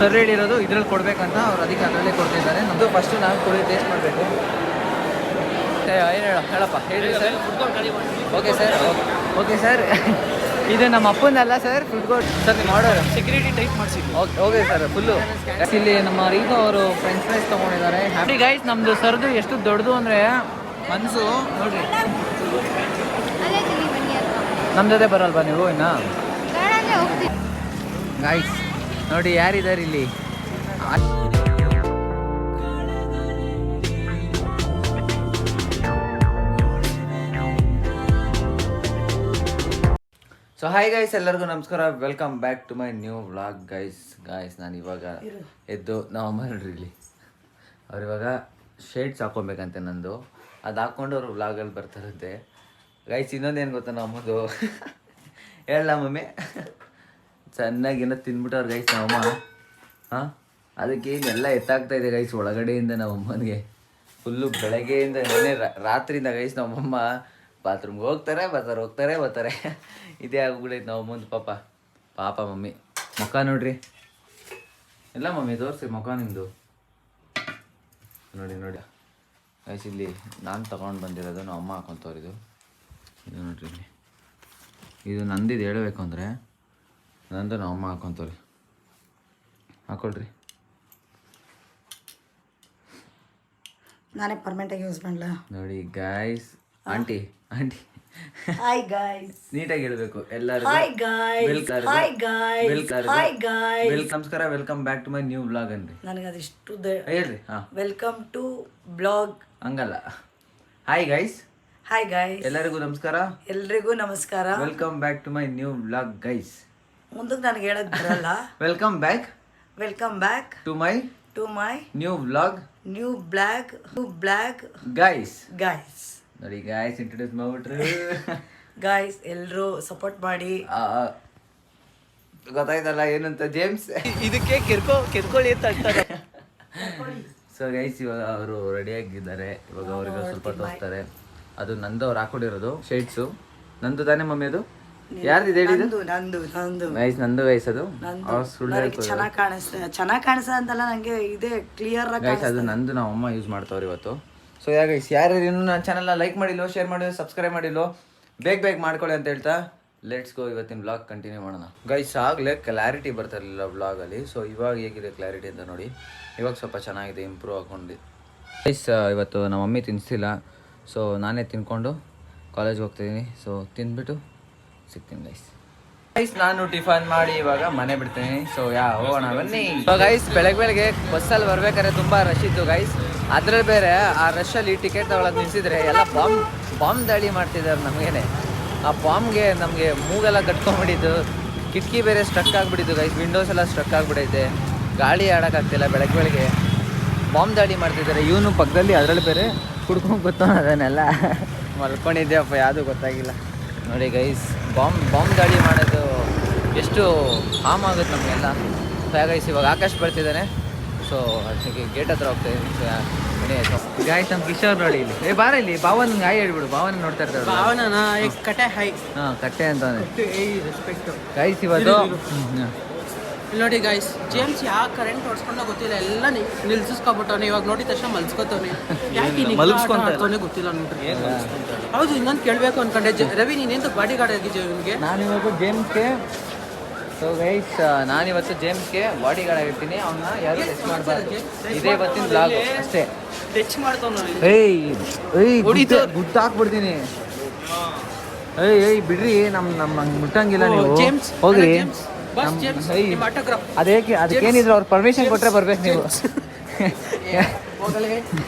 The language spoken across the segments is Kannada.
ಸರ್ ಹೇಳಿರೋದು ಇದ್ರಲ್ಲಿ ಕೊಡಬೇಕಂತ ಅವ್ರು ಅದಕ್ಕೆ ಅದರಲ್ಲೇ ಕೊಡ್ತಿದ್ದಾರೆ. ನಮ್ಮದು ಫಸ್ಟು ನಾವು ಕೊಡಿ ಟೇಸ್ಟ್ ಮಾಡಬೇಕು. ಏನು ಹೇಳಪ್ಪ ಹೇಳಿ sir. Okay sir, okay sir. ಇದು ನಮ್ಮ ಅಪ್ಪಂದಲ್ಲ ಸರ್, ಫುಡ್ ಕೋರ್ಟ್ ಸರ್. ನಿಮ್ಮ ಆರ್ಡರ್ ಸೆಕ್ಯೂರಿಟಿ ಟೈಪ್ ಮಾಡಿಸಿ. Okay sir, full. ಇಲ್ಲಿ ನಮ್ಮ ರೀಗೋ ಅವರು ಫ್ರೆಂಚ್ ಫ್ರೈಸ್ ತೊಗೊಂಡಿದ್ದಾರೆ. Happy guys. ನಮ್ಮದು ಸರ್ದು ಎಷ್ಟು ದೊಡ್ಡದು ಅಂದರೆ ಮನಸ್ಸು ನೋಡಿರಿ. ನಮ್ಮ ಜೊತೆ ಬರಲ್ವಾ ನೀವು ಇನ್ನು? ಗೈಸ್ ನೋಡಿ ಯಾರಿದ್ದಾರೆ ಇಲ್ಲಿ. ಸೊ ಹಾಯ್ ಗೈಸ್, ಎಲ್ಲರಿಗೂ ನಮಸ್ಕಾರ. Welcome back to my new vlog guys. ನಾನು ಇವಾಗ ಎದ್ದು ನಾವು ಅಮ್ಮ ನೋಡ್ರಿ ಇಲ್ಲಿ ಅವ್ರು ಇವಾಗ ಶೇಡ್ಸ್ ಹಾಕೊಬೇಕಂತೆ ನಂದು. ಅದು ಹಾಕ್ಕೊಂಡು ಅವ್ರು ವ್ಲಾಗಲ್ಲಿ ಬರ್ತಾರಂತೆ ಗೈಸ್. ಇನ್ನೊಂದೇನು ಗೊತ್ತಾ ನಮ್ಮದು ಹೇಳಲ್ಲ ಮಮ್ಮಿ, ಚೆನ್ನಾಗಿ ಏನೋ ತಿಂದ್ಬಿಟ್ಟವ್ರು ಗೈಸ್ ನಮ್ಮಮ್ಮ. ಹಾಂ, ಅದಕ್ಕೆ ಎಲ್ಲ ಎತ್ತಾಗ್ತಾ ಇದೆ ಗೈಸ್ ಒಳಗಡೆಯಿಂದ ನಮ್ಮಮ್ಮನಿಗೆ. ಫುಲ್ಲು ಬೆಳಗ್ಗೆಯಿಂದ ನೆನ್ನೆ ರಾತ್ರಿಯಿಂದ ಗೈಸ್ ನಮ್ಮಮ್ಮ ಬಾತ್ರೂಮ್ಗೆ ಹೋಗ್ತಾರೆ ಇದೇ ಆಗ್ಬಿಡೈತೆ ನಾವು ಮುಂದೆ. ಪಾಪ ಮಮ್ಮಿ ಮುಖ ನೋಡ್ರಿ. ಎಲ್ಲ ಮಮ್ಮಿ ತೋರಿಸಿ ಮುಖ ನಿಮ್ಮದು ನೋಡಿ ಗೈಸ್. ಇಲ್ಲಿ ನಾನು ತೊಗೊಂಡು ಬಂದಿರೋದು ನಾವು ಅಮ್ಮ ಹಾಕೊತವ್ರಿದು. ಇದು ನೋಡ್ರಿ ಇಲ್ಲಿ, ಇದು ನಂದಿದು ಹೇಳಬೇಕು ಅಂದರೆ ನಂದು ನಾವು ಅಮ್ಮ ಹಾಕೊತವ್ರಿ. ಹಾಕೊಳ್ರಿ. ನಾನೇ ಪರ್ಮನೆಂಟಾಗಿ ಯೂಸ್ ಮಾಡಲ ನೋಡಿ ಗೈಸ್. ಆಂಟಿ ಹಾಯ್ ಗಾಯ್ಸ್ ನೀಟಾಗಿ ಹೇಳ್ಬೇಕು ಎಲ್ಲರೂ. Hi guys, hi guys, hi guys. ನಮಸ್ಕಾರ, welcome back to my new vlog ಅನ್ರಿ. ನನಗೆ ಅದಿಷ್ಟು ಹೇಳ್ರಿ. ಹಾಂ, ವೆಲ್ಕಮ್ ಟು ಬ್ಲಾಗ್ ಹಂಗಲ್ಲ. ಹಾಯ್ ಗೈಸ್, ಹಾಯ್ ಗಾಯ್ಸ್, ಎಲ್ಲರಿಗೂ ನಮಸ್ಕಾರ, ಎಲ್ರಿಗೂ ನಮಸ್ಕಾರ. Welcome back to my new vlog guys. ಮುಂದಕ್ಕೆ ನನಗೆ ಹೇಳಕ್ ಬರಲ್ಲ. Welcome back to my new blog guys. ನೋಡಿ ಗಾಯ್ಸ್, ಇಂಟ್ರೊಡ್ಯೂಸ್ ಮಾಡ್ಬಿಟ್ರು ಗಾಯ್ಸ್. ಎಲ್ಲರೂ ಸಪೋರ್ಟ್ ಮಾಡಿ. ಗೊತ್ತಾಯ್ತಲ್ಲ ಏನಂತ ಜೇಮ್ಸ್. ಇದಕ್ಕೆ ಕೆರ್ಕೊಳ್ಳಿ ಅಂತ ಅಂತಾರೆ. ಸೊ ಗೈಸ್, ಇವಾಗ ಅವರು ರೆಡಿಯಾಗಿದ್ದಾರೆ. ಇವಾಗ ಅವ್ರಿಗೆ ಸ್ವಲ್ಪ ತೋರಿಸ್ತಾರೆ. ಅದು ನಂದು ಅವ್ರು ಹಾಕೊಂಡಿರೋದು ಶೇಡ್ಸು. ನಂದು ತಾನೇ ಮಮ್ಮಿ? ಅದು ಯಾರ್ದು ಹೇಳಿದ್ದು? ನಂದು ಗೈಸ್, ನಂದು ಗೈಸ್. ಅದು ಚೆನ್ನಾಗಿ ಕಾಣಿಸ್ತದೆ ಅಂತಲ್ಲ, ನಂಗೆ ಇದೇ ಕ್ಲಿಯರ್ ಆಗಿ ಗೈಸ್. ಅದು ನಂದು ನಾವು ಅಮ್ಮ ಯೂಸ್ ಮಾಡ್ತಾವ್ರಿ ಇವತ್ತು. ಸೊ ಗೈಸ್, ಯಾರು ಇನ್ನೂ ನನ್ನ ಚಾನಲ್ನ ಲೈಕ್ ಮಾಡಿಲ್ಲೋ, ಶೇರ್ ಮಾಡಿಲ್ಲೋ, ಸಬ್ಸ್ಕ್ರೈಬ್ ಮಾಡಿಲ್ಲೋ, ಬೇಗ ಮಾಡ್ಕೊಳ್ಳಿ ಅಂತ ಹೇಳ್ತಾ ಲೆಟ್ಸ್ ಗೋ. ಇವತ್ತಿನ ವ್ಲಾಗ್ ಕಂಟಿನ್ಯೂ ಮಾಡೋಣ ಗೈಸ್. ಆಗಲೇ ಕ್ಲಾರಿಟಿ ಬರ್ತಾ ಇರಲಿಲ್ಲ ವ್ಲಾಗಲ್ಲಿ. ಸೊ ಇವಾಗ ಹೇಗಿದೆ ಕ್ಲಾರಿಟಿ ಅಂತ ನೋಡಿ. ಇವಾಗ ಸ್ವಲ್ಪ ಚೆನ್ನಾಗಿದೆ, ಇಂಪ್ರೂವ್ ಹಾಕೊಂಡು ಗೈಸ್. ಇವತ್ತು ನಮ್ಮ ಮಮ್ಮಿ ತಿನ್ನಿಸಿಲ್ಲ, ಸೊ ನಾನೇ ತಿನ್ಕೊಂಡು ಕಾಲೇಜ್ಗೆ ಹೋಗ್ತಾಯಿದ್ದೀನಿ. ಸೊ ತಿಂದ್ಬಿಟ್ಟು ಸಿಗ್ತೀನಿ ಗೈಸ್. ನಾನು ಟಿಫನ್ ಮಾಡಿ ಇವಾಗ ಮನೆ ಬಿಡ್ತೀನಿ. ಸೊ ಹೋಗೋಣ ಬನ್ನಿ. ಸೊ ಗೈಸ್, ಬೆಳಗ್ಗೆ ಬಸ್ಸಲ್ಲಿ ಬರ್ಬೇಕಾದ್ರೆ ತುಂಬ ರಶ್ ಇತ್ತು ಗೈಸ್. ಅದ್ರಲ್ಲಿ ಬೇರೆ ಆ ರಶಲ್ಲಿ ಟಿಕೆಟ್ ತಗೊಳಕ್ಕೆ ನಿಲ್ಸಿದ್ರೆ ಎಲ್ಲ ಬಾಂಬ್ ದಾಳಿ ಮಾಡ್ತಿದ್ದಾರೆ ನಮಗೇನೆ. ಆ ಬಾಂಬ್ಗೆ ನಮಗೆ ಮೂಗೆಲ್ಲ ಕಟ್ಕೊಂಡ್ಬಿಟ್ಟಿದ್ದು, ಕಿಟಕಿ ಬೇರೆ ಸ್ಟ್ರಕ್ ಆಗಿಬಿಟ್ಟಿದ್ದು ಗೈಸ್. ವಿಂಡೋಸ್ ಎಲ್ಲ ಸ್ಟ್ರಕ್ ಆಗಿಬಿಟ್ಟೈತೆ, ಗಾಳಿ ಆಡೋಕ್ಕಾಗ್ತಿಲ್ಲ. ಬೆಳಗ್ಗೆ ಬಾಂಬ್ ದಾಳಿ ಮಾಡ್ತಿದ್ದಾರೆ. ಇವನು ಪಕ್ಕದಲ್ಲಿ ಅದರಲ್ಲಿ ಬೇರೆ ಕುಡ್ಕೊಂಡು ಗೊತ್ತಾನ ಅದನ್ನೆಲ್ಲ ಮಲ್ಕೊಂಡಿದ್ದೆಪ್ಪ, ಯಾವುದೂ ಗೊತ್ತಾಗಿಲ್ಲ ನೋಡಿ ಗೈಸ್. ಬಾಂಬ್ ದಾಳಿ ಮಾಡೋದು ಎಷ್ಟು ಹಾಮ್ ಆಗುತ್ತೆ ನಮಗೆಲ್ಲ. ಗೈಸ್, ಇವಾಗ ಆಕಾಶ್ ಬರ್ತಿದ್ದಾನೆ. ಸೊ ಅದಕ್ಕೆ ಗೇಟ್ ಹತ್ರ ಹೋಗ್ತಾಯಿದ್ದೀನಿ. ಗಾಯ್ಸ್, ನಮ್ಮ ಕಿಶೋರ್ ನೋಡಿ ಇಲ್ಲಿ. ಬಾರ ಇಲ್ಲಿ ಭಾವನ್ ಹಾಯ್ ಹೇಳ್ಬಿಡು. ಭಾವನ ನೋಡ್ತಾ ಇರ್ತಾರೆ. ಕಟ್ಟೆ ಹೈ. ಹಾಂ, ಕಟ್ಟೆ ಅಂತಾನೆ ಗೈಸ್. ಇವತ್ತು ನೋಡಿ ಗೈಸ್, ಜೇಮ್ಸ್ ಯಾವ ಕರೆಂಟ್ ಹೊಡ್ಸ್ಕೊಂಡ ಗೊತ್ತಿಲ್ಲ, ಎಲ್ಲ ನಿಲ್ಸಿಸ್ಕೊಬಿಟ್ಟವನೆ. ಇವಾಗ ನೋಡಿದ ತಕ್ಷಣ ಮಲ್ಸ್ಕೊತವನೆ. ಯಾಕೆ ಗೊತ್ತಿಲ್ಲ ನೋಡ್ರಿ. ಹೌದು, ಇನ್ನೊಂದು ಕೇಳಬೇಕು ಅನ್ಕೊಂಡೆ. ರವಿ, ನೀನೇಂತ ಬಾಡಿ ಗಾರ್ಡ್ ಆಗಿದ್ದೆ ಇವನಿಗೆ? ನಾನಿವತ್ತು ಜೇಮ್ಸ್ಗೆ ಬಾಡಿ ಗಾರ್ಡ್ ಆಗಿರ್ತೀನಿ. ಅವನ್ನ ಯಾರು ಟಚ್ ಮಾಡಬಾರ್ದು. ಇದೇ ಇವತ್ತಿನ ಬ್ಲಾಗ್ ಅಷ್ಟೇ. ಟಚ್ ಮಾಡ್ತಾವ. ಗುಡ್ ಹಾಕ್ಬಿಡ್ತೀನಿ. ಬಿಡ್ರಿ, ನಮ್ಮ ಮುಟ್ಟಂಗಿಲ್ಲ ನೀವು. ಹೋಗ್ರಿ. ಅದಕ್ಕೇನಿದ್ರು ಅವ್ರು ಪರ್ಮಿಷನ್ ಕೊಟ್ರೆ ಬರ್ಬೇಕು ನೀವು.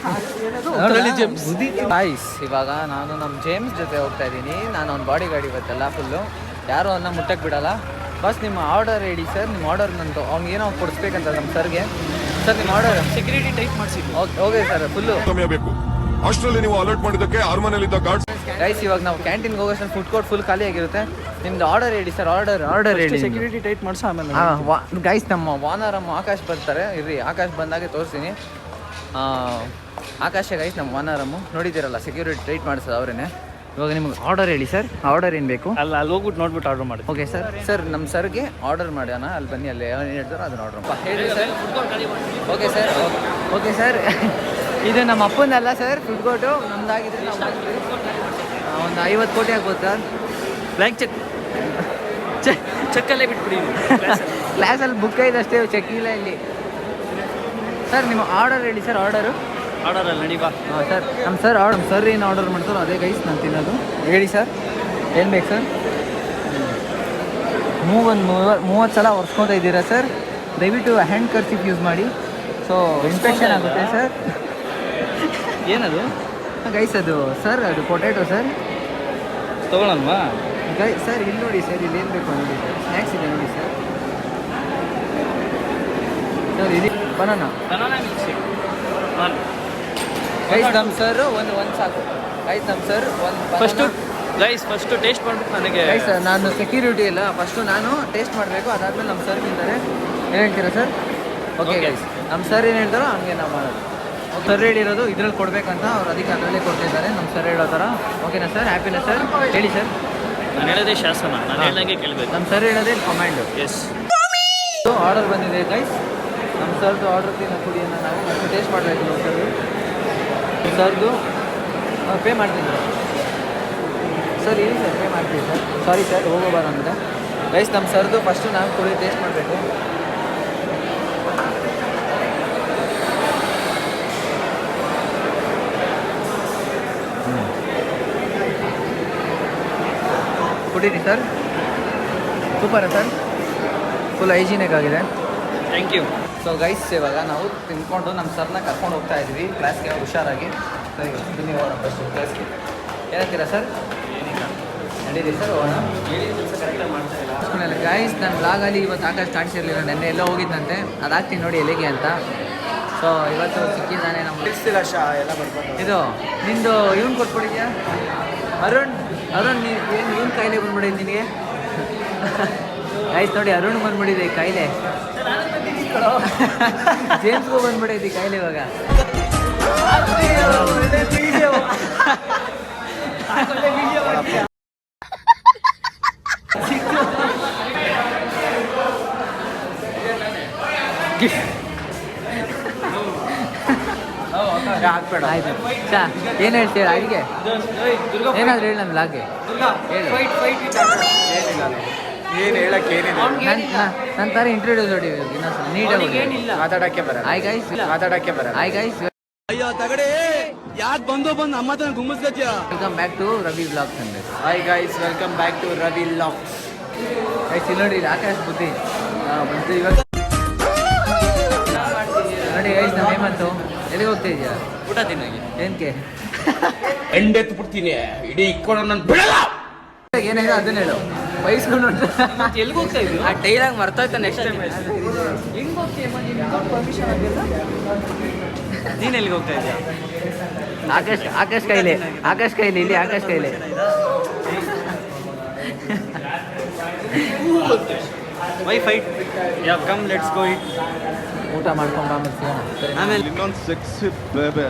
ಇವಾಗ ನಾನು ನಮ್ಮ ಜೇಮ್ಸ್ ಜೊತೆ ಹೋಗ್ತಾ ಇದ್ದೀನಿ. ನಾನು ಅವ್ನ ಬಾಡಿ ಗಾರ್ಡ್ ಇವತ್ತೆಲ್ಲ ಫುಲ್ಲು. ಯಾರು ಅವನ್ನ ಮುಟ್ಟಕ್ಕೆ ಬಿಡಲ್ಲ. ಬಸ್ ನಿಮ್ಮ ಆರ್ಡರ್ ಹೇಳಿ ಸರ್. ನಿಮ್ಮ ಆರ್ಡರ್ ನಂದು ಅವ್ನಿಗೇನೋ ಕೊಡಿಸ್ಬೇಕಂತ ನಮ್ಮ ಸರ್ಗೆ. ಸರ್, ನಿಮ್ಮ ಆರ್ಡರ್ ಸೆಕ್ಯೂರಿಟಿ ಟೈಪ್ ಮಾಡಿಸಿ. ಓಕೆ ಸರ್, ಫುಲ್ಲು ಅಷ್ಟರಲ್ಲಿ ನೀವು ಅಲರ್ಟ್ ಮಾಡಿದ್ದಕ್ಕೆ ಆರ್ಮನೆಯಲ್ಲಿದ್ದ ಗಾರ್ಡ್ಸ್. ಗೈಸ್, ಇವಾಗ ನಾವು ಕ್ಯಾಂಟೀನ್ಗೆ ಹೋಗೋಷ್ಟು ಫುಡ್ ಕೋರ್ಟ್ ಫುಲ್ ಖಾಲಿ ಆಗಿರುತ್ತೆ. ನಿಮ್ದು ಆರ್ಡರ್ ಹೇಳಿ ಸರ್. ಆರ್ಡರ್ ಹೇಳಿ. ಸೆಕ್ಯೂರಿಟಿ ಟೈಟ್ ಮಾಡಿಸ ಆಮೇಲೆ. ಹಾಂ ಗೈಸ್, ನಮ್ಮ ವಾನರಮ್ಮ ಆಕಾಶ್ ಬರ್ತಾರೆ. ಇರ್ರಿ, ಆಕಾಶ್ ಬಂದಾಗೆ ತೋರಿಸ್ತೀನಿ. ಆಕಾಶ ಗೈಸ್, ನಮ್ಮ ವಾನರಮ್ಮು ನೋಡಿದ್ದೀರಲ್ಲ, ಸೆಕ್ಯೂರಿಟಿ ಟೈಟ್ ಮಾಡಿಸೋದು ಅವರೇನೆ. ಇವಾಗ ನಿಮ್ಗೆ ಆರ್ಡರ್ ಹೇಳಿ ಸರ್, ಆರ್ಡರ್ ಏನು ಬೇಕು? ಅಲ್ಲಿ ಹೋಗ್ಬಿಟ್ಟು ನೋಡ್ಬಿಟ್ಟು ಆರ್ಡರ್ ಮಾಡಿ. Okay sir. ಸರ್ ನಮ್ಮ ಸರ್ಗೆ ಆರ್ಡರ್ ಮಾಡೋಣ, ಅಲ್ಲಿ ಬನ್ನಿ, ಅಲ್ಲಿ ಏನು ಹೇಳ್ತಾರೋ ಅದನ್ನ ಆರ್ಡರ್ ಮಾಡಿ ಹೇಳಿ sir. Okay sir, okay sir. ಇದು ನಮ್ಮ ಅಪ್ಪಂದಲ್ಲ ಸರ್, ಫುಡ್ ಕೋರ್ಟು ನಮ್ದಾಗಿದ್ರೆ ನಾವು ಒಂದು 50 ಕೋಟಿ ಆಗ್ಬೋದು ಸರ್. ಬ್ಲ್ಯಾಂಕ್ ಚೆಕ್ಕಲ್ಲೇ ಬಿಟ್ಬಿಡಿ. ಕ್ಲಾಸಲ್ಲಿ ಬುಕ್ ಐತೆ ಅಷ್ಟೇ, ಚೆಕ್ ಇಲ್ಲ ಇಲ್ಲಿ. ಸರ್ ನಿಮ್ಮ ಆರ್ಡರ್ ಹೇಳಿ ಸರ್, ಆರ್ಡರು. ಆರ್ಡರಲ್ಲಿ ನಡಿ ಬಾ. ಹಾಂ ಸರ್, ನಮ್ಮ ಸರ್ ಏನು ಆರ್ಡರ್ ಮಾಡ್ತಾರೋ ಅದೇ ಗೈಸ್ ನಾನು ತಿನ್ನೋದು. ಹೇಳಿ ಸರ್, ಏನು ಬೇಕು ಸರ್? 30 ಸಲ ಒರೆಸ್ಕೊತಾ ಇದ್ದೀರಾ ಸರ್, ದಯವಿಟ್ಟು ಹ್ಯಾಂಡ್ ಕರ್ಚಿಪ್ ಯೂಸ್ ಮಾಡಿ. ಸೊ ಇನ್ಫೆಕ್ಷನ್ ಆಗುತ್ತೆ ಸರ್. ಏನದು ಗೈಸ್? ಅದು ಸರ್, ಅದು ಪೊಟ್ಯಾಟೊ ಸರ್. ತೊಗೊಳಲ್ವಾ ಸರ್ ಇಲ್ಲಿ ನೋಡಿ ಸರ್, ಇಲ್ಲಿ ಏನು ಬೇಕು ನೋಡಿ ಸರ್, ಸ್ನ್ಯಾಕ್ಸ್ ಇದೆ ನೋಡಿ ಸರ್. ಸರ್ ಇದು ಬನಾನಾ ಗೈಸ್. ನಮ್ಮ ಸರ್ ಒಂದು ಸಾಕು ಗೈಸ್. ನಮ್ಮ ಸರ್ ಫಸ್ಟು ಟೇಸ್ಟ್ ಮಾಡ್ಬಿಟ್ಟು ನನಗೆ ಗೈಸ್, ನಾನು ಸೆಕ್ಯೂರಿಟಿ ಇಲ್ಲ, ಫಸ್ಟು ನಾನು ಟೇಸ್ಟ್ ಮಾಡಬೇಕು, ಅದಾದಮೇಲೆ ನಮ್ಮ ಸರ್ ತಿಂತಾರೆ. ಏನು ಹೇಳ್ತೀರಾ ಸರ್? ಓಕೆ ಗೈಸ್, ನಮ್ಮ ಸರ್ ಏನು ಹೇಳ್ತಾರೋ ಹಂಗೆ ನಾವು ಮಾಡೋದು. ಸರ್ ಹೇಳಿರೋದು ಇದ್ರಲ್ಲಿ ಕೊಡಬೇಕಂತ ಅವ್ರು, ಅದಕ್ಕೆ ಅದರಲ್ಲೇ ಕೊಡ್ತಿದ್ದಾರೆ ನಮ್ಮ ಸರ್ ಹೇಳೋ ಥರ. ಓಕೆನಾ ಸರ್? ಹ್ಯಾಪಿನಾ ಸರ್? ಹೇಳಿ ಸರ್. ನಾನು ಹೇಳೋದೇ ಶಾಸನ, ನಾನು ಹೇಳ್ದಂಗೆ ಕೇಳಬೇಕು. ನಮ್ಮ ಸರ್ ಹೇಳೋದೇ ಕಮಾಂಡು. ಎಸ್. ಆರ್ಡರ್ ಬಂದಿದೆ ಗೈಸ್, ನಮ್ಮ ಸರ್ದು ಆರ್ಡರ್ ಕುಡಿಯೋಣ ನಾವು. ಮತ್ತೆ ಟೇಸ್ಟ್ ಮಾಡಬೇಕು ನಮ್ಮ ಸರ್ದು ಪೇ ಮಾಡ್ತೀನಿ ಸರ್. ಇಲ್ಲಿ ಸರ್ ಪೇ ಮಾಡ್ತೀವಿ ಸರ್. ಸಾರಿ ಸರ್, ಹೋಗೋಬಾರ ಅಂದರೆ ಗೈಸ್. ನಮ್ಮ ಸರ್ದು ಫಸ್ಟು ನಾವು ಕುಡಿ ಟೇಸ್ಟ್ ಮಾಡಬೇಕು. ಕುಡೀರಿ ಸರ್. ಸೂಪರಾ ಸರ್? ಫುಲ್ ಹೈಜೀನಿಕ್ ಆಗಿದೆ. Thank you. ಸೊ ಗೈಸ್, ಇವಾಗ ನಾವು ತಿನ್ಕೊಂಡು ನಮ್ಮ ಸರ್ನ ಕರ್ಕೊಂಡು ಹೋಗ್ತಾ ಇದ್ವಿ ಕ್ಲಾಸ್ಗೆ ಹುಷಾರಾಗಿ. ಸರಿ, ಬನ್ನಿ ಹೋಗೋಣ ಫಸ್ಟು ಕ್ಲಾಸ್ಗೆ. ಏನಂತೀರಾ ಸರ್? ನಡೀರಿ ಸರ್, ಹೋಗೋಣ. ಕೆಲಸ ಕರೆಕ್ಟಾಗಿ ಮಾಡ್ತಾ ಇಲ್ಲ ಗೈಸ್. ನನ್ನ ಬ್ಲಾಗಲ್ಲಿ ಇವತ್ತು ಆಕಾಶ ಕಾಣಿಸಿರ್ಲಿಲ್ಲ, ನೆನ್ನೆ ಎಲ್ಲೋ ಹೋಗಿದ್ದಂತೆ. ಅದು ಹಾಕ್ತೀನಿ ನೋಡಿ ಎಲ್ಲಿಗೆ ಅಂತ. ಸೊ ಇವತ್ತು ಸಿಕ್ಕಿದ್ದಾನೆ ನಮ್ಮ ಎಲ್ಲ ಬರ್ಬೋದು. ಇದು ನಿಂದು ಇವ್ನು ಕೊಟ್ಬಿಟ್ಟಿದ್ಯಾ ಅರುಣ್? ಏನು ಇವ್ನು ಕಾಯಿಲೆ ಬಂದ್ಬಿಟ್ಟಿದೆ ನಿನಗೆ? ಆಯ್ತು ನೋಡಿ, ಅರುಣ್ ಬಂದ್ಬಿಟ್ಟಿದೆ ಕಾಯಿಲೆ. ಜೇಮ್ಸ್ಗೂ ಬಂದ್ಬಿಟ್ಟೈತಿ ಕಾಯಿಲೆ ಇವಾಗ. ಹಾಕ್ಬೇಡ ಆಯ್ತು. ಚಾ ಏನು ಹೇಳ್ತೀರಾ ಅಡಿಗೆ? ಏನಾದ್ರು ಹೇಳಿ ನನ್ನ ಲಾಗೆ ಏನು ಹೇಳಕ್ಕೆ ನನ್ನ ಥರ ಇಂಟ್ರೊಡ್ಯೂಸ್ ನೋಡಿ ಇನ್ನೊಂದ್ಸಲ ನೀಟಾಗಿ ಮಾತಾಡಕ್ಕೆ ಬರಲ್ಲ. ಆಯ್ ಗೈಸ್, ಮಾತಾಡಕ್ಕೆ ಬರಲ್ಲ. ಆಯ್ ಗೈಸ್, ಅಯ್ಯೋ ತಗಡೆ ಯಾಕೆ ಬಂದು ನಮ್ಮ ಹತ್ರ ಗುಮ್ಮಿಸ್ಕತ್ಯ. Welcome back to Ravi blogs ಅಂದೆ. Hi guys, welcome back to Ravi vlogs. Guys ಇಲ್ಲಿ ನೋಡಿ, ಆಕಾಶ ಬುದ್ಧಿ ಬಂತು ಇವಾಗ. ನೋಡಿ ಗೈಸ್, ನಮ್ಮ ಹೇಮಂತು ಎಲ್ಲಿಗೆ ಹೋಗ್ತಾ ಇದೆಯಾ? ಊಟ ತಿನ್ನಾಗಿ. ಏನಕ್ಕೆ? ಎಂಡೆತ್ತು ಬಿಡ್ತೀನಿ, ಇಡೀ ಇಕ್ಕೊಂಡು ನನ್ನ ಬಿಡಲ್ಲ. ಏನಾಗ ಅದನ್ನ ಹೇಳು, ಬೈಸ್ಕೊಂಡು ಎಲ್ಲಿಗೆ ಹೋಗ್ತಾ ಇದ್ರು? ಆ ಡೈಲಾಗ್ ಮರ್ತೋಯ್ತಾ ನೆಕ್ಸ್ಟ್ ಟೈಮ್. ಹೆಂಗೆ ಹೋಗ್ತೀಯ? ಪರ್ಮಿಷನ್ ಆಗಿಲ್ಲ. ನೀನು ಎಲ್ಲಿಗೆ ಹೋಗ್ತಾ ಇದ್ಯಾ? ಆಕಾಶ್ ಕೈಲಿ ಇಲ್ಲಿ ಆಕಾಶ್ ಕೈಲಿ. Why fight? Ya come let's go it. ಊಟ ಮಾಡ್ಕೊಂಡು ಆಮೇಲೆ ಸಿಗೋಣ. ಸರಿ ಆಮೇಲೆ ಇನ್ನೊಂದು ಸೆಕ್ಸಿ ಬೇಬೆ.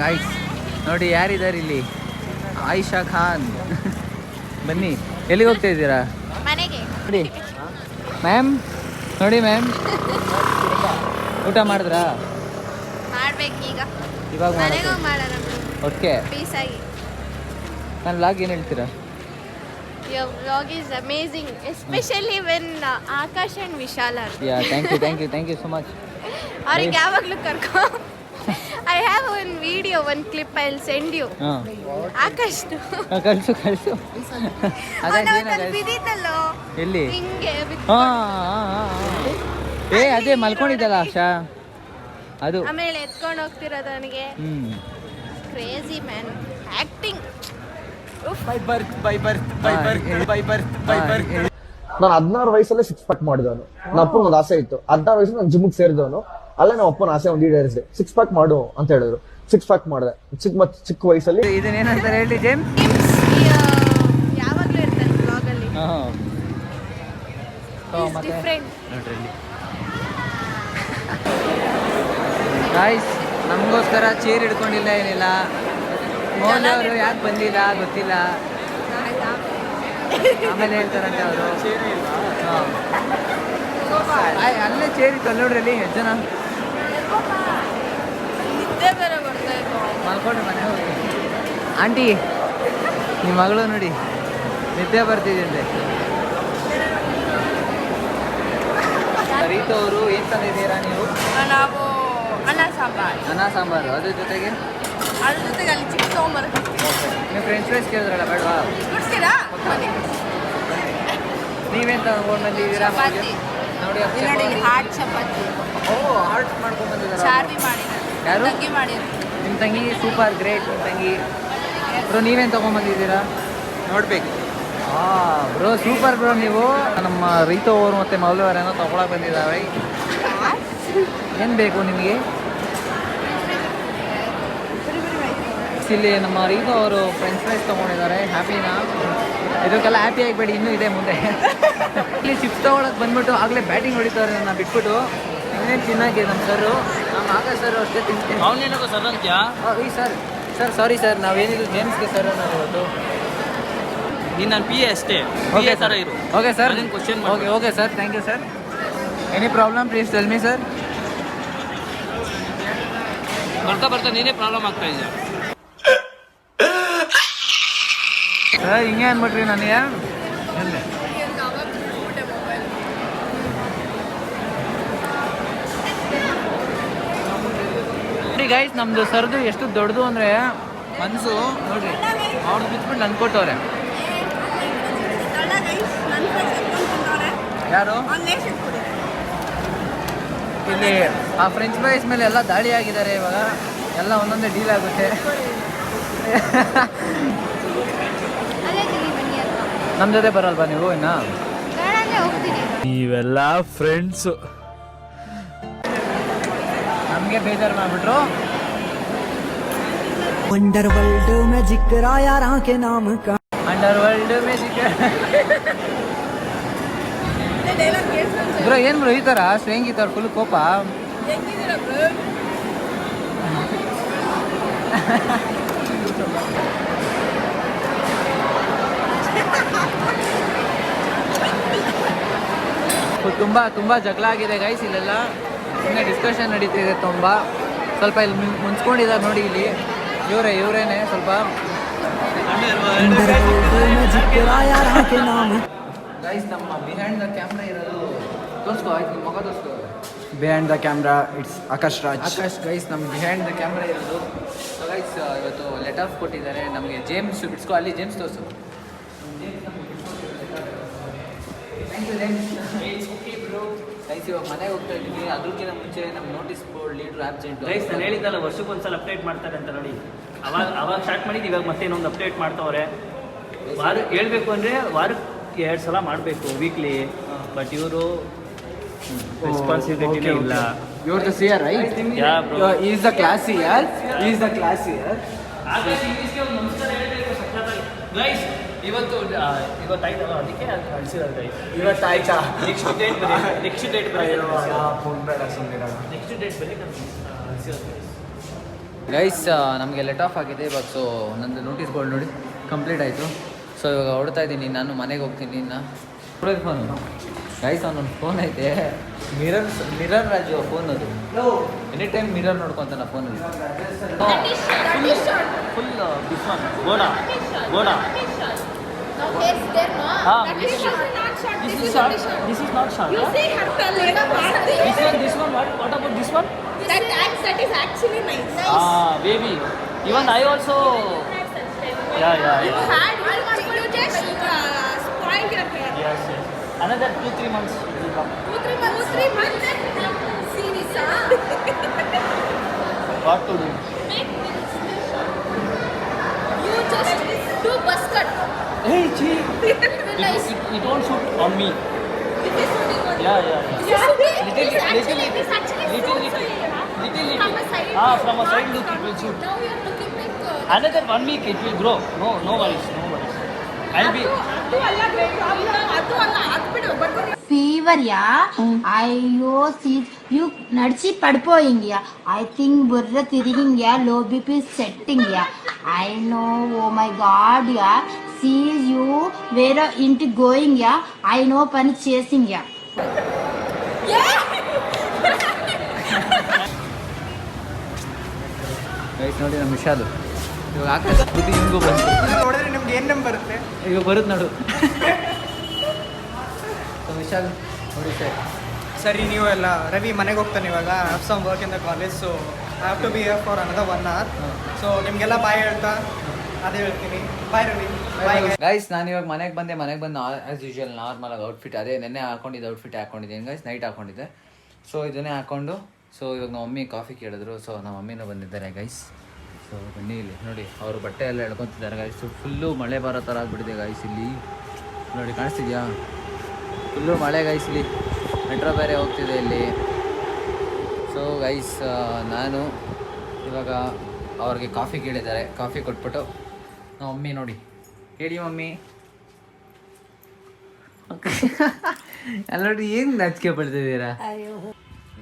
ಗಾಯ್ಸ್ ನೋಡಿ ಯಾರಿದ್ದಾರೆ ಇಲ್ಲಿ, ಆಯಿಷಾ ಖಾನ್. ಬನ್ನಿ, ಎಲ್ಲಿಗೆ ಹೋಗ್ತಾ ಇದ್ದೀರಾ? ಮನೆಗೆ ನೋಡಿ ಮ್ಯಾಮ್, ನೋಡಿ ಮ್ಯಾಮ್, ಊಟ ಮಾಡಿದ್ರಾ? ಮಾಡ್ಬೇಕು ಈಗ, ಇವಾಗ ಮನೆಗೂ ಮಾಡೋದು. ಮಾಡೋಣ ಓಕೆ, ಪೀಸ್ ಆಗಿ. ನನ್ನ ಲಾಗ್ ಏನು ಹೇಳ್ತೀರಾ? Your vlog is amazing, especially when Akash and Vishal are. Ya thank you so much. ಅವ್ರಿಗೆ ಯಾವಾಗಲೂ ಕರ್ಕೊ. I have one video, one clip I'll send you. ಹಾಂ, ಆಕಾಶ್ ಕಳಿಸು. ಬಿದ್ದಿತ್ತಲ್ಲೋ ಎಲ್ಲಿ? ಹಿಂಗೆ ಏ ಅದೇ ಮಲ್ಕೊಂಡಿದ್ದಲ್ಲ ಆಶಾ, ಅದು. ಆಮೇಲೆ ಎತ್ಕೊಂಡು ಹೋಗ್ತಿರೋದು ಅವನಿಗೆ. Crazy man acting. ನಾನು 16 ವಯಸ್ಸಲ್ಲೇ 6 ಪ್ಯಾಕ್ ಮಾಡಿದವನು. ನನ್ನ ಅಪ್ಪನ ಒಂದು ಆಸೆ ಇತ್ತು. 16 ವಯಸ್ಸಲ್ಲಿ ನಾನು ಜಿಮ್ಗೆ ಸೇರಿದವನು. ಅಲ್ಲೇ ನಮ್ಮ ಅಪ್ಪನ ಆಸೆ ಒಂದು ಈಡೇರಿಸಿದೆ. 6 ಪ್ಯಾಕ್ ಮಾಡು ಅಂತ ಹೇಳಿದ್ರು. 6 ಪ್ಯಾಕ್ ಮಾಡಿದೆ ಚಿಕ್ಕ ವಯಸ್ಸಲ್ಲಿ. ಇದನ್ನೇನಂತಾರೆ ಹೇಳಿ ಜೇಮ್ಸ್? ಯಾವಾಗಲೂ ಇರ್ತಾನೆ ಬ್ಲಾಗಲ್ಲಿ. ಮತ್ತೆ ಡಿಫ್ರೆಂಟ್. ಗಾಯ್ಸ್, ನಮಗೋಸ್ಕರ ಚೇರ್ ಹಿಡ್ಕೊಂಡಿಲ್ಲ, ಏನಿಲ್ಲ. ಮೌಲ್ಯ ಅವರು ಯಾಕೆ ಬಂದಿಲ್ಲ ಗೊತ್ತಿಲ್ಲ, ಆಮೇಲೆ ಹೇಳ್ತಾರಂತೆ ಅವರು. ಅಲ್ಲೇ ಚೇರಿ ಕಲ್ಲೋಡ್ರಲ್ಲಿ ಎಷ್ಟು ಜನ ನಿದ್ದೆ ಬೇರೆ ಬರ್ತಾ ಇತ್ತು. ಮಲ್ಕೊಂಡು ಮನೆ ಹೋಗಿ. ಆಂಟಿ ನಿಮ್ಮ ಮಗಳು ನೋಡಿ ನಿದ್ದೆ ಬರ್ತಿದೆ. ರೀತು ಅವರು ಏನು ತಂದಿದ್ದೀರಾ ನೀವು? ನಾವು ಅನ್ನ ಸಾಂಬಾರ್, ಅನ್ನ ಸಾಂಬಾರು, ಅದ್ರ ಜೊತೆಗೆ ಅದ್ರ ಜೊತೆಗೆ ಅಲ್ಲಿ ಚಿಕ್ಕ ತೊಗೊಂಬರ್ತೀವಿ. ನೀವು ಫ್ರೆಂಚ್ ಫ್ರೈಸ್ ಕೇಳಿದ್ರಲ್ಲ ಬೇಡವಾ? ಕೊಡ್ತೀರಾ? ನೀವೇನು ತಗೊಂಡು ಬಂದಿದ್ದೀರಾ? ಚಪಾತಿ ನೋಡಿ ನೋಡಿ, ಹಾಟ್ ಚಪಾತಿ, ಓ ಹಾರ್ಟ್ ಮಾಡ್ಕೊಂಡು ಬಂದಿದ್ದಾರೆ. ಚಾರ್ವಿ ಮಾಡಿದ್ದಾರೆ, ಯಾರು? ತಂಗಿ ಮಾಡಿದ್ರು. ನಿಮ್ಮ ತಂಗಿ ಸೂಪರ್ ಗ್ರೇಟ್. ನಿಮ್ಮ ತಂಗಿ ಬ್ರೋ ನೀವೇನು ತೊಗೊಂಬಂದಿದ್ದೀರಾ? ನೋಡ್ಬೇಕು. Bro super bro. ನೀವು ನಮ್ಮ ರೀತು ಅವರು ಮತ್ತು ಮೌಲ್ಯ ಅವರೇನೋ ತೊಗೊಳಕ್ಕೆ ಬಂದಿದ್ದಾರೆ. ಏನು ಬೇಕು ನಿಮಗೆ? ಇಲ್ಲಿ ನಮ್ಮ ರೀತು ಅವರು ಫ್ರೆಂಚ್ ಫ್ರೈಸ್ ತೊಗೊಂಡಿದ್ದಾರೆ. ಹ್ಯಾಪಿನಾ? ಇದಕ್ಕೆಲ್ಲ ಹ್ಯಾಪಿ ಆಗಿಬೇಡಿ, ಇನ್ನೂ ಇದೆ ಮುಂದೆ. ಇಲ್ಲಿ ಚಿಪ್ಸ್ ತೊಗೊಳಕ್ಕೆ ಬಂದ್ಬಿಟ್ಟು ಆಗಲೇ ಬ್ಯಾಟಿಂಗ್ ಹೊಡಿತಾರೆ ನನ್ನ ಬಿಟ್ಬಿಟ್ಟು. ಇನ್ನೇನು ತಿನ್ನೋಕ್ಕೆ ನಮ್ಮ ಸರು, ನಮ್ಮ ಆಕಾಶ್ ಸರ್ ಅಷ್ಟೇ ತಿಂತೀನಿ. ಅವನೇನೋ ಸರ್ ಅಂತ್ಯಾ? ಈ ಸರ್ ಸಾರಿ ಸರ್, ನಾವೇನಿದ್ರು ಗೇಮ್ಸ್ಗೆ ಸರ್ ನಾವು ಇವತ್ತು. ನೀನು ನನ್ನ ಪಿ ಎ ಅಷ್ಟೇ. ಓಕೆ ಥರ ಸರ್, ಇರು. ಓಕೆ ಸರ್, ಅದನ್ನ question okay sir, thank you sir. Any problem please tell me sir. ಬರ್ತಾ ನೀನೇ ಪ್ರಾಬ್ಲಮ್ ಆಗ್ತಾ ಇದೆಯಾ? ಸರ್ ಹಿಂಗೆ ಅಂದ್ಬಿಟ್ರಿ ನನಗೆ. ನೋಡಿ ಗೈಸ್, ನಮ್ಮದು ಸರ್ದು ಎಷ್ಟು ದೊಡ್ಡದು ಅಂದರೆ ಮನಸ್ಸು ನೋಡ್ರಿ. ಅವ್ರದ್ದು ಬಿಟ್ಬಿಟ್ಟು ನನ್ಗೆ ಕೊಟ್ಟವ್ರೆ. ಯಾರು? ಇಲ್ಲಿ ಆ ಫ್ರೆಂಚ್ ಫ್ರೈಸ್ ಮೇಲೆ ಎಲ್ಲ ದಾಳಿ ಆಗಿದ್ದಾರೆ ಇವಾಗ. ಎಲ್ಲ ಒಂದೊಂದೇ ಡೀಲ್ ಆಗುತ್ತೆ. ನಮ್ಮ ಜೊತೆ ಬರಲ್ವಾ ನೀವು ಇನ್ನ? ಹೋಗ್ತೀನಿ. ನೀವೆಲ್ಲ ಫ್ರೆಂಡ್ಸ್. ನಮಗೆ ಬೇಜಾರು ಮಾಡಿಬಿಟ್ರು. अंडर वर्ल्ड में जिक्र यारा के नाम का ಅಂಡರ್ ವರ್ಲ್ಡ್ ಮ್ಯಾಜಿಕ್. ಬ್ರೋ ಏನು ಬ್ರೋ ಈ ಥರ ಶ್ರೇಂಗಿತ್ ಅವ್ರ ಫುಲ್ ಕೋಪ? ತುಂಬ ಜಗಳ ಆಗಿದೆ ಗೈಸ್ ಇಲ್ಲೆಲ್ಲ. ಸುಮ್ಮನೆ ಡಿಸ್ಕಷನ್ ನಡೀತಿದೆ ತುಂಬ. ಸ್ವಲ್ಪ ಇಲ್ಲಿ ಮುನ್ಸ್ಕೊಂಡಿದ್ದಾರೆ ನೋಡಿ ಇಲ್ಲಿ. ಇವರೇನೆ ಸ್ವಲ್ಪ अंडर वर्ल्ड में जिक्र यारा के नाम ಗೈಸ್. ನಮ್ಮ ಬಿಹೈಂಡ್ ದ ಕ್ಯಾಮ್ರಾ ಇರೋದು ತೋರಿಸ್ಕೋ, ಆಯ್ತು ಮಗ ತೋರಿಸ್ಕೋ. Behind the camera it's Akash Raj. Akash guys, ನಮ್ಮ ಬಿಹೈಂಡ್ ದ ಕ್ಯಾಮ್ರಾ ಇರೋದು. ಸೊ ಗೈಸ್ ಇವತ್ತು ಲೆಟರ್ ಕೊಟ್ಟಿದ್ದಾರೆ ನಮಗೆ. ಜೇಮ್ಸ್ ಬಿಡ್ಸ್ಕೊ, ಅಲ್ಲಿ ಜೇಮ್ಸ್ ತೋರಿಸು. Thank you James. ಗೈಸ್ ಇವಾಗ ಮನೆಗೆ ಹೋಗ್ತಾ ಇದ್ದೀವಿ. ಅದಕ್ಕಿಂತ ಮುಂಚೆ ನಮ್ಮ notice board leader absent. Guys ನಾನು ಹೇಳಿದ್ದಲ್ಲ ವರ್ಷಕ್ಕೊಂದ್ಸಲ ಅಪ್ಡೇಟ್ ಮಾಡ್ತಾರೆ ಅಂತ ನೋಡಿ. ಅವಾಗ ಸ್ಟಾರ್ಟ್ ಮಾಡಿದ್ದು, ಇವಾಗ ಮತ್ತೆ ಇನ್ನೊಂದು ಅಪ್ಡೇಟ್ ಮಾಡ್ತಾವ್ರೆ. ಹೇಳ್ಬೇಕು ಅಂದರೆ ವಾರಕ್ಕೆ 2 ಸಲ ಮಾಡಬೇಕು ವೀಕ್ಲಿ. ಬಟ್ ಇವರು ರೆಸ್ಪಾನ್ಸಿಬಿಲಿಟಿ ಇಲ್ಲ. You are the CR right? Yeah bro, is the class year, is the class year. ಇಂಗ್ಲೀಷ್ಗೆ ಒಂದು ನಮಸ್ಕಾರ ಹೇಳಬೇಕು ಸಖತ್ತಾಗಿ. ಗೈಸ್ ಇವತ್ತಾಯ್ತಲ್ಲ, ಅದಕ್ಕೆ ಅದು ಕಳಿಸಿರೋದು ಗೈಸ್. ಇವತ್ತಾಯ್ತಾ? ನೆಕ್ಸ್ಟ್ ಡೇಟ್ ಬರೀ, ನೆಕ್ಸ್ಟ್ ಡೇಟ್ ಬರೀ ಗೈಸ್ ನಮಗೆ ಲೆಟ್ ಆಫ್ ಆಗಿದೆ ಇವಾಗ. ಸೊ ನಂದು ನೋಟಿಸ್ ಬೋರ್ಡ್ ನೋಡಿ ಕಂಪ್ಲೀಟ್ ಆಯಿತು. ಸೊ ಇವಾಗ ಹೊಡ್ತಾ ಇದ್ದೀನಿ, ನಾನು ಮನೆಗೆ ಹೋಗ್ತೀನಿ. ಇನ್ನು ಫೋನು ಗೈಸ್, ಅವನೊಂದು ಫೋನ್ ಐತೆ, ಮಿರರ್ ರಾಜು ಫೋನ್ ಅದು. ಎನಿ ಟೈಮ್ ಮಿರರ್ ನೋಡ್ಕೊತಾನ ಫೋನಲ್ಲಿ. ಫುಲ್ ದಿಸ್ ಒನ್ ಗೋಡಾ. This is not short. This one. What about this one? That is actually nice. Baby. Even I also. Yeah. You just spoiled your hair. Yes. Another 2-3 months will come. 2-3 months. Serious, What to do? You just do buzz cut. Hey, gee. It won't shoot on me. Yeah. Little. From a side look it will shoot. Now you are looking like. Another 1 week it will grow. No worries. Fever యా అయ్యో యూ నడిచి పడిపోయింగ్యా ఐ థింక్ బుర్ర తిరిగింగ్యా లో బీపీ సెట్టింగ్ యా I know oh my god యా సీజ్ యూ వేరే ఇంటి గోయింగ్ యా ఐ నో పని చేసింగ్ యా ಗೈಸ್ ನೋಡಿ ನಮ್ಮ ವಿಶಾಲು ಇವಾಗ ಆಕಾಶ ಬುದ್ಧಿ ಹಿಂಗೂ ಬಂತು ನೋಡಿದ್ರೆ ನಿಮ್ಗೆ ಏನು ನಂಬರ್ ಬರುತ್ತೆ? ಈಗ ಬರುತ್ತೆ ನೋಡು. ವಿಶಾಲ್ ನೋಡಿ ಸರ್. ಸರಿ ನೀವು ಎಲ್ಲ ರವಿ ಮನೆಗೆ ಹೋಗ್ತಾನೆ ಇವಾಗ have some work in the college so I have to be here for another 1 hour so ನಿಮಗೆಲ್ಲ ಬಾಯ್ ಹೇಳ್ತಾ ಅದೇ ಹೇಳ್ತೀನಿ. ಬಾಯ್ ರವಿ. ಬಾಯ್ ಗೈಸ್ ನಾನು ಇವಾಗ ಮನೆಗೆ ಬಂದು ಆ್ಯಸ್ ಯೂಶುವಲ್ ನಾರ್ಮಲ್ ಆಗಿ ಔಟ್ಫಿಟ್ ಅದೇ ನೆನ್ನೆ ಹಾಕೊಂಡಿದ್ದೆ ಔಟ್ಫಿಟ್ ಹಾಕೊಂಡಿದ್ದೀನಿ ಗೈಸ್, ನೈಟ್ ಹಾಕೊಂಡಿದ್ದೆ. ಸೊ ಇದನ್ನೇ ಹಾಕ್ಕೊಂಡು ಸೊ ಇವಾಗ ನಮ್ಮ ಮಮ್ಮಿ ಕಾಫಿ ಕೇಳಿದ್ರು. ಸೊ ನಮ್ಮ ಮಮ್ಮಿನೂ ಬಂದಿದ್ದಾರೆ ಗೈಸ್. ಸೊ ಬನ್ನಿ ಇಲ್ಲಿ ನೋಡಿ ಅವರು ಬಟ್ಟೆ ಎಲ್ಲ ಎಳ್ಕೊತಿದ್ದಾರೆ ಗೈಸ್. ಫುಲ್ಲು ಮಳೆ ಬರೋ ಥರ ಆಗ್ಬಿಟ್ಟಿದೆ ಗೈಸ್. ಇಲ್ಲಿ ನೋಡಿ ಕಾಣಿಸ್ತಿದ್ಯಾ, ಫುಲ್ಲು ಮಳೆ ಗೈಸ್. ಇಲ್ಲಿ ಮೆಟ್ರೋ ಬೇರೆ ಹೋಗ್ತಿದೆ ಇಲ್ಲಿ. ಸೊ ಗೈಸ್ ನಾನು ಇವಾಗ ಅವ್ರಿಗೆ ಕಾಫಿ ಕೇಳಿದ್ದಾರೆ, ಕಾಫಿ ಕೊಟ್ಬಿಟ್ಟು ನಮ್ಮ ಮಮ್ಮಿ ನೋಡಿ ಹೇಳಿ ಮಮ್ಮಿ ಅಲ್ಲ ನೋಡಿ ಏನು ನಾಚಿಕೆ ಪಡ್ತಿದ್ದೀರಾ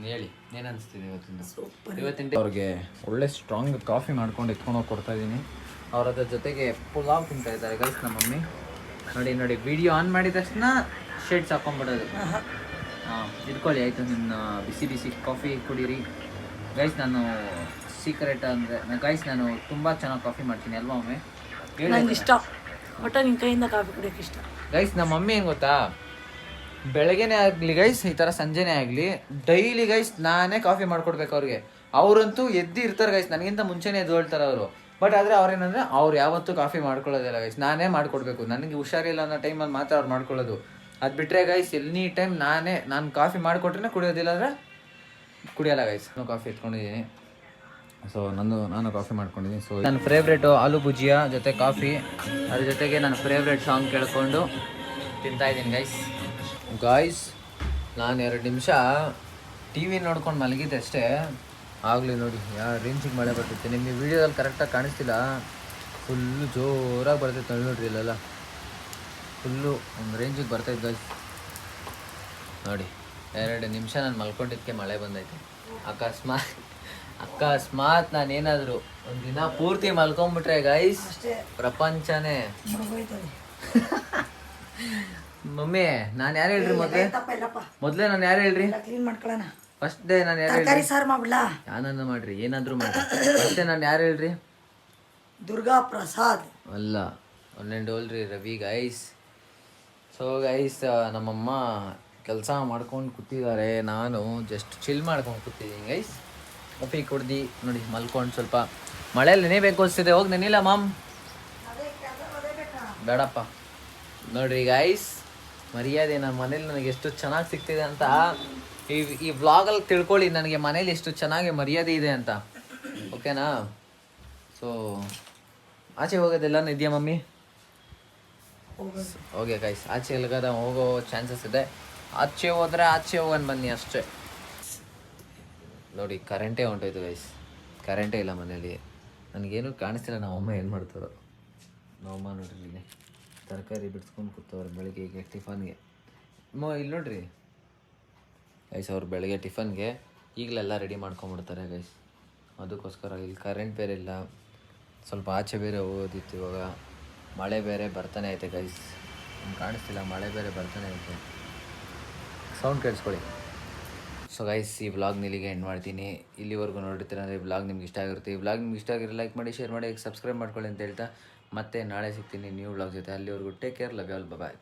ಹೇಳಿ, ಏನು ಅನಿಸ್ತಿದೆ ಇವತ್ತಿನ ಅವ್ರಿಗೆ ಒಳ್ಳೆ ಸ್ಟ್ರಾಂಗ್ ಕಾಫಿ ಮಾಡ್ಕೊಂಡು ಎತ್ಕೊಂಡೋಗಿ ಕೊಡ್ತಾ ಇದ್ದೀನಿ. ಅವ್ರ ಅದ್ರ ಜೊತೆಗೆ ಪುಲಾವ್ ತಿಂತಾ ಇದ್ದಾರೆ ಗೈಸ್ ನಮ್ಮ ಮಮ್ಮಿ. ನೋಡಿ ವಿಡಿಯೋ ಆನ್ ಮಾಡಿದ ತಕ್ಷಣ ಶೇಡ್ಸ್ ಹಾಕೊಂಡ್ಬಿಡೋದು. ಹಾಂ ಇಟ್ಕೊಳ್ಳಿ ಆಯಿತು, ನಿನ್ನ ಬಿಸಿ ಕಾಫಿ ಕುಡೀರಿ ಗೈಸ್. ನಾನು ಸೀಕ್ರೆಟ್ ಅಂದರೆ ಗೈಸ್ ನಾನು ತುಂಬ ಚೆನ್ನಾಗಿ ಕಾಫಿ ಮಾಡ್ತೀನಿ ಅಲ್ವಾ ಮಮ್ಮಿ? ನಂಗೆ ಇಷ್ಟ, ಒಟ್ಟು ನಿನ್ನ ಕೈಯಿಂದ ಕಾಫಿ ಕುಡಿಯೋಕೆ ಇಷ್ಟ ಗೈಸ್. ನಮ್ಮ ಮಮ್ಮಿ ಏನು ಗೊತ್ತಾ, ಬೆಳಗ್ಗೆನೇ ಆಗಲಿ ಗೈಸ್ ಈ ಥರ ಸಂಜೆನೇ ಆಗಲಿ ಡೈಲಿ ಗೈಸ್ ನಾನೇ ಕಾಫಿ ಮಾಡ್ಕೊಡ್ಬೇಕು ಅವ್ರಿಗೆ. ಅವರಂತೂ ಎದ್ದು ಇರ್ತಾರೆ ಗೈಸ್, ನನಗಿಂತ ಮುಂಚೆನೇ ಎದ್ದು ಹೇಳ್ತಾರೆ ಅವರು. ಬಟ್ ಆದರೆ ಅವ್ರೇನಂದರೆ ಅವ್ರು ಯಾವತ್ತೂ ಕಾಫಿ ಮಾಡ್ಕೊಳ್ಳೋದಿಲ್ಲ ಗೈಸ್, ನಾನೇ ಮಾಡಿಕೊಡ್ಬೇಕು. ನನಗೆ ಹುಷಾರಿಲ್ಲ ಅನ್ನೋ ಟೈಮಲ್ಲಿ ಮಾತ್ರ ಅವ್ರು ಮಾಡ್ಕೊಳ್ಳೋದು. ಅದು ಬಿಟ್ಟರೆ ಗೈಸ್ ಎನಿ ಟೈಮ್ ನಾನು ಕಾಫಿ ಮಾಡಿಕೊಟ್ರೆ ಕುಡಿಯೋದಿಲ್ಲ ಅಂದರೆ ಕುಡಿಯೋಲ್ಲ ಗೈಸ್. ನಾನು ಕಾಫಿ ಎತ್ಕೊಂಡಿದ್ದೀನಿ. ಸೊ ನಾನು ಕಾಫಿ ಮಾಡ್ಕೊಂಡಿದ್ದೀನಿ. ಸೊ ನನ್ನ ಫೇವ್ರೇಟು ಆಲೂ ಭುಜಿಯಾ ಜೊತೆ ಕಾಫಿ, ಅದ್ರ ಜೊತೆಗೆ ನನ್ನ ಫೇವ್ರೇಟ್ ಸಾಂಗ್ ಕೇಳಿಕೊಂಡು ತಿಂತಾಯಿದ್ದೀನಿ ಗಾಯ್ಸ್. ನಾನು 2 ನಿಮಿಷ ಟಿ ವಿ ನೋಡ್ಕೊಂಡು ಮಲಗಿದ್ದೆ ಅಷ್ಟೇ. ಆಗಲಿ ನೋಡಿ ಯಾವ ರೇಂಜಿಗೆ ಮಳೆ ಬರ್ತಿತ್ತು. ನಿಮಗೆ ವೀಡಿಯೋದಲ್ಲಿ ಕರೆಕ್ಟಾಗಿ ಕಾಣಿಸ್ತಿಲ್ಲ, ಫುಲ್ಲು ಜೋರಾಗಿ ಬರ್ತಿತ್ತು ನೋಡ್ರಿ ಇಲ್ಲೆಲ್ಲ. ಫುಲ್ಲು ಒಂದು ರೇಂಜಿಗೆ ಬರ್ತೈತೆ ಗೈಸ್. ನೋಡಿ 2 ನಿಮಿಷ ನಾನು ಮಲ್ಕೊಂಡಿದ್ದಕ್ಕೆ ಮಳೆ ಬಂದೈತೆ. ಅಕಸ್ಮಾತ್ ನಾನೇನಾದರೂ ಒಂದು ದಿನ ಪೂರ್ತಿ ಮಲ್ಕೊಂಡ್ಬಿಟ್ರೆ ಗೈಸ್ ಪ್ರಪಂಚನೇ ಮಮ್ಮಿ ನಾನು ಯಾರು ಹೇಳ್ರಿ ಮೊದಲೇ ನಾನು ಯಾರು ಹೇಳ್ರಿ ಫಸ್ಟ್ ಡೇ ನಾನು ಯಾರು ಹೇಳ್ರಿ ಯಾನನ್ನ ಮಾಡ್ರಿ ಏನಾದರೂ ಮಾಡ್ರಿ ಫಸ್ಟ್ ಡೇ ನಾನು ಯಾರು ಹೇಳ್ರಿ ದುರ್ಗಾ ಪ್ರಸಾದ್ ಅಲ್ಲ ಒಂದೆಂಡು ಡೋಲ್ರಿ ರವಿ ಗೈಸ್. ಸೊ ಗೈಸ್ ನಮ್ಮಮ್ಮ ಕೆಲಸ ಮಾಡ್ಕೊಂಡು ಕೂತಿದ್ದಾರೆ, ನಾನು ಜಸ್ಟ್ ಚಿಲ್ ಮಾಡ್ಕೊಂಡು ಕೂತಿದ್ದೀನಿ ಗೈಸ್. ಕಾಫಿ ಕುಡ್ದು ನೋಡಿ ಮಲ್ಕೊಂಡು ಸ್ವಲ್ಪ ಮಳೆಯಲ್ಲಿ ನೆನೆಬೇಕು ಅನಿಸ್ತಿದೆ. ಹೋಗಿ ನೆನಿಲ್ಲ ಮಾಮ್, ಬೇಡಪ್ಪ. ನೋಡ್ರಿ ಗೈಸ್ ಮರ್ಯಾದೆ ನಮ್ಮ ಮನೇಲಿ ನನಗೆ ಎಷ್ಟು ಚೆನ್ನಾಗಿ ಸಿಗ್ತಿದೆ ಅಂತ ಈ ವ್ಲಾಗಲ್ಲಿ ತಿಳ್ಕೊಳ್ಳಿ, ನನಗೆ ಮನೇಲಿ ಎಷ್ಟು ಚೆನ್ನಾಗಿ ಮರ್ಯಾದೆ ಇದೆ ಅಂತ. ಓಕೆನಾ? ಸೊ ಆಚೆ ಹೋಗೋದೆಲ್ಲ ಇದೆಯಾ ಮಮ್ಮಿ? ಓಕೆ ಗೈಸ್, ಆಚೆ ಎಲ್ಗದ ಹೋಗೋ ಚಾನ್ಸಸ್ ಇದೆ. ಆಚೆ ಹೋದ್ರೆ ಆಚೆ ಹೋಗೋಣ ಬನ್ನಿ ಅಷ್ಟೇ. ನೋಡಿ ಕರೆಂಟೇ ಹೊಂಟೋಯ್ತು ಗೈಸ್, ಕರೆಂಟೇ ಇಲ್ಲ ಮನೇಲಿ. ನನಗೇನು ಕಾಣಿಸ್ತಿಲ್ಲ ನಮ್ಮಮ್ಮ ಏನು ಮಾಡ್ತಾರೋ. ನಮ್ಮಮ್ಮ ನೋಡ್ರಿ ಇಲ್ಲಿ ತರಕಾರಿ ಬಿಡ್ಸ್ಕೊಂಡು ಕೂತವ್ರೆ ಬೆಳಗ್ಗೆಗೆ ಟಿಫನ್ಗೆ. ಇಲ್ಲಿ ನೋಡ್ರಿ ಗೈಸ್, ಅವ್ರು ಬೆಳಗ್ಗೆ ಟಿಫನ್ಗೆ ಈಗಲೆಲ್ಲ ರೆಡಿ ಮಾಡ್ಕೊಂಬಿಡ್ತಾರೆ ಗೈಸ್. ಅದಕ್ಕೋಸ್ಕರ ಇಲ್ಲಿ ಕರೆಂಟ್ ಬೇರೆ ಇಲ್ಲ, ಸ್ವಲ್ಪ ಆಚೆ ಬೇರೆ ಹೋಗೋದಿತ್ತು. ಇವಾಗ ಮಳೆ ಬೇರೆ ಬರ್ತಾನೆ ಐತೆ ಗೈಸ್, ಕಾಣಿಸ್ತಿಲ್ಲ ಮಳೆ ಬೇರೆ ಬರ್ತಾನೆ ಐತೆ. ಸೌಂಡ್ ಕೇಳಿಸ್ಕೊಳ್ಳಿ. ಸೊ ಗೈಸ್ ಈ ವ್ಲಾಗ್ನ ಇಲ್ಲಿಗೆ ಎಂಡ್ ಮಾಡ್ತೀನಿ. ಇಲ್ಲಿವರೆಗೂ ನೋಡಿರ್ತೀರ ಅಂದರೆ ಈ ವ್ಲಾಗ್ ನಿಮ್ಗೆ ಇಷ್ಟ ಆಗಿರುತ್ತೆ. ಈ ವ್ಲಾಗ್ ನಿಮ್ಗೆ ಇಷ್ಟ ಆಗಿರೋ ಲೈಕ್ ಮಾಡಿ, ಶೇರ್ ಮಾಡಿ, ಸಬ್ಸ್ಕ್ರೈಬ್ ಮಾಡ್ಕೊಳ್ಳಿ ಅಂತ ಹೇಳ್ತಾ ಮತ್ತೆ ನಾಳೆ ಸಿಗ್ತೀನಿ ನ್ಯೂ ವ್ಲಾಗ್ ಜೊತೆ. ಅಲ್ಲಿವರೆಗೂ take care, love you all, bye.